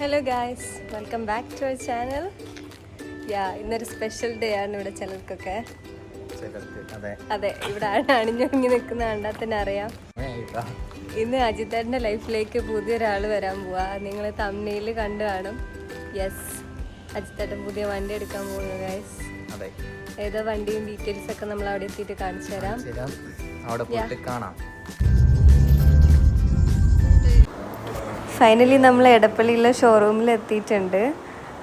Hello guys, welcome back to our channel. ഇന്നൊരു special day ആണ് ഇവിടെ ചിലർക്കൊക്കെ. അതെ, ഇവിടെ അണിഞ്ഞൊരുങ്ങി നിൽക്കുന്ന കണ്ടാൽ തന്നെ അറിയാം. ഇന്ന് അജിത്തേട്ടൻ്റെ ലൈഫിലേക്ക് പുതിയൊരാൾ വരാൻ പോവാ. നിങ്ങൾ തമ്മിൽ കണ്ടു കാണും. യെസ്, അജിത്തേട്ടൻ പുതിയ വണ്ടി എടുക്കാൻ പോകുന്നു ഗായ്സ്. ഏതോ വണ്ടിയും ഡീറ്റെയിൽസ് ഒക്കെ നമ്മൾ അവിടെ എത്തിയിട്ട് കാണിച്ചു തരാം. ഫൈനലി നമ്മൾ എടപ്പള്ളിയിലെ ഷോറൂമിൽ എത്തിയിട്ടുണ്ട്.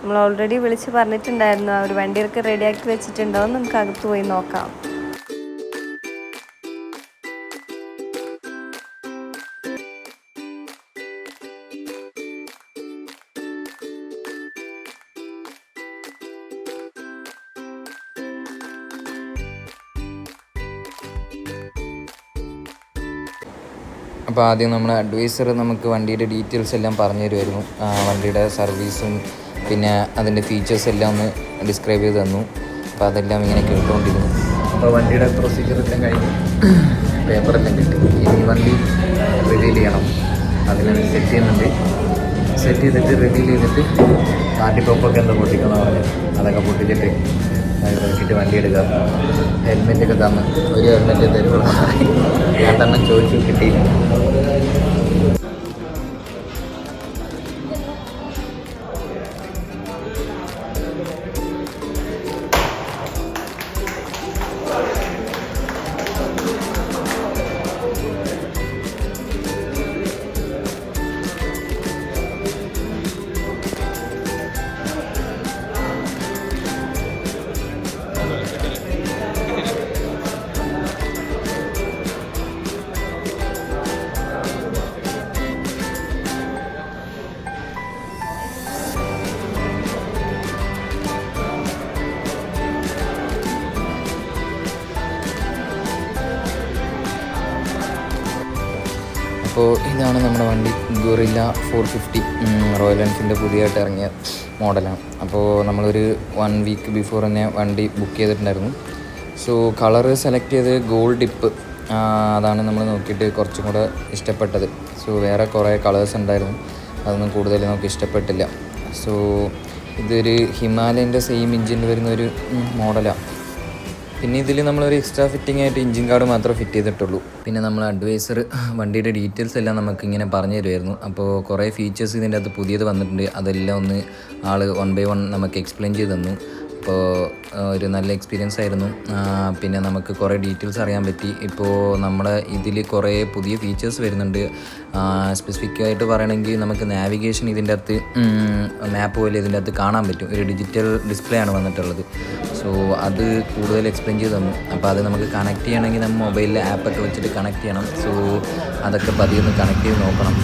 നമ്മൾ ഓൾറെഡി വിളിച്ച് പറഞ്ഞിട്ടുണ്ടായിരുന്നു, ആ ഒരു വണ്ടിയൊക്കെ റെഡിയാക്കി വെച്ചിട്ടുണ്ടോ എന്ന് നമുക്ക് അകത്ത് പോയി നോക്കാം. അപ്പോൾ ആദ്യം നമ്മുടെ അഡ്വൈസർ നമുക്ക് വണ്ടിയുടെ ഡീറ്റെയിൽസ് എല്ലാം പറഞ്ഞു തരുമായിരുന്നു. വണ്ടിയുടെ സർവീസും പിന്നെ അതിൻ്റെ ഫീച്ചേഴ്സ് എല്ലാം ഒന്ന് ഡിസ്ക്രൈബ് ചെയ്ത് തന്നു. അപ്പോൾ അതെല്ലാം ഇങ്ങനെ കേട്ടുകൊണ്ടിരുന്നു. അപ്പോൾ വണ്ടിയുടെ പ്രൊസീജിയർ എല്ലാം കഴിഞ്ഞ് പേപ്പറെല്ലാം കിട്ടി. ഇനി വണ്ടി റിവീൽ ചെയ്യണം. അതിനെ സെറ്റ് ചെയ്യുന്നുണ്ട്. സെറ്റ് ചെയ്തിട്ട് റിവീൽ ചെയ്തിട്ട് നാട്ടിപ്പൊക്കെ എന്താ പൊട്ടിക്കണം പറഞ്ഞു. അതൊക്കെ പൊട്ടിച്ചിട്ട് നോക്കിയിട്ട് വണ്ടി എടുക്കുക. ഹെൽമെറ്റൊക്കെ തന്നു. ഒരു ഹെൽമെറ്റ് തരുമ്പോൾ ഞാൻ തന്നെ ചോദിച്ചു കിട്ടിയില്ല. അപ്പോൾ ഇതാണ് നമ്മുടെ വണ്ടി, ഗൊറില്ല 450 റോയൽ എൻഫീൽഡിൻ്റെ പുതിയതായിട്ട് ഇറങ്ങിയ മോഡലാണ്. അപ്പോൾ നമ്മളൊരു 1 വീക്ക് ബിഫോർ തന്നെ വണ്ടി ബുക്ക് ചെയ്തിട്ടുണ്ടായിരുന്നു. സോ കളറ് സെലക്ട് ചെയ്ത് ഗോൾഡ് ഡിപ്പ്, അതാണ് നമ്മൾ നോക്കിയിട്ട് കുറച്ചും കൂടെ ഇഷ്ടപ്പെട്ടത്. സോ വേറെ കുറേ കളേഴ്സ് ഉണ്ടായിരുന്നു, അതൊന്നും കൂടുതൽ നമുക്ക് ഇഷ്ടപ്പെട്ടില്ല. സോ ഇതൊരു ഹിമാലയൻ്റെ സെയിം എഞ്ചിനിൽ വരുന്ന ഒരു മോഡലാണ്. പിന്നെ ഇതിൽ നമ്മളൊരു എക്സ്ട്രാ ഫിറ്റിംഗ് ആയിട്ട് എഞ്ചിൻ കാർഡ് മാത്രമേ ഫിറ്റ് ചെയ്തിട്ടുള്ളൂ. പിന്നെ നമ്മൾ അഡ്വൈസർ വണ്ടിയുടെ ഡീറ്റെയിൽസ് എല്ലാം നമുക്ക് ഇങ്ങനെ പറഞ്ഞു തരുമായിരുന്നു. അപ്പോൾ കുറേ ഫീച്ചേഴ്സ് ഇതിൻ്റെ അകത്ത് പുതിയത് വന്നിട്ടുണ്ട്. അതെല്ലാം ഒന്ന് ആൾ 1 by 1 നമുക്ക് എക്സ്പ്ലെയിൻ ചെയ്ത് തന്നു. അപ്പോൾ ഒരു നല്ല എക്സ്പീരിയൻസ് ആയിരുന്നു. പിന്നെ നമുക്ക് കുറേ ഡീറ്റെയിൽസ് അറിയാൻ പറ്റി. ഇപ്പോൾ നമ്മുടെ ഇതിൽ കുറേ പുതിയ ഫീച്ചേഴ്സ് വരുന്നുണ്ട്. സ്പെസിഫിക്കായിട്ട് പറയണമെങ്കിൽ നമുക്ക് നാവിഗേഷൻ ഇതിൻ്റെ അകത്ത് മാപ്പ് പോലെ ഇതിൻ്റെ അകത്ത് കാണാൻ പറ്റും. ഒരു ഡിജിറ്റൽ ഡിസ്പ്ലേ ആണ് വന്നിട്ടുള്ളത്. സോ അത് കൂടുതൽ എക്സ്പ്ലെയിൻ ചെയ്ത് തന്നു. അപ്പോൾ അത് നമുക്ക് കണക്ട് ചെയ്യണമെങ്കിൽ നമ്മൾ മൊബൈലിലെ ആപ്പൊക്കെ വെച്ചിട്ട് കണക്ട് ചെയ്യണം. സോ അതൊക്കെ പതിയൊന്ന് കണക്ട് ചെയ്ത് നോക്കണം.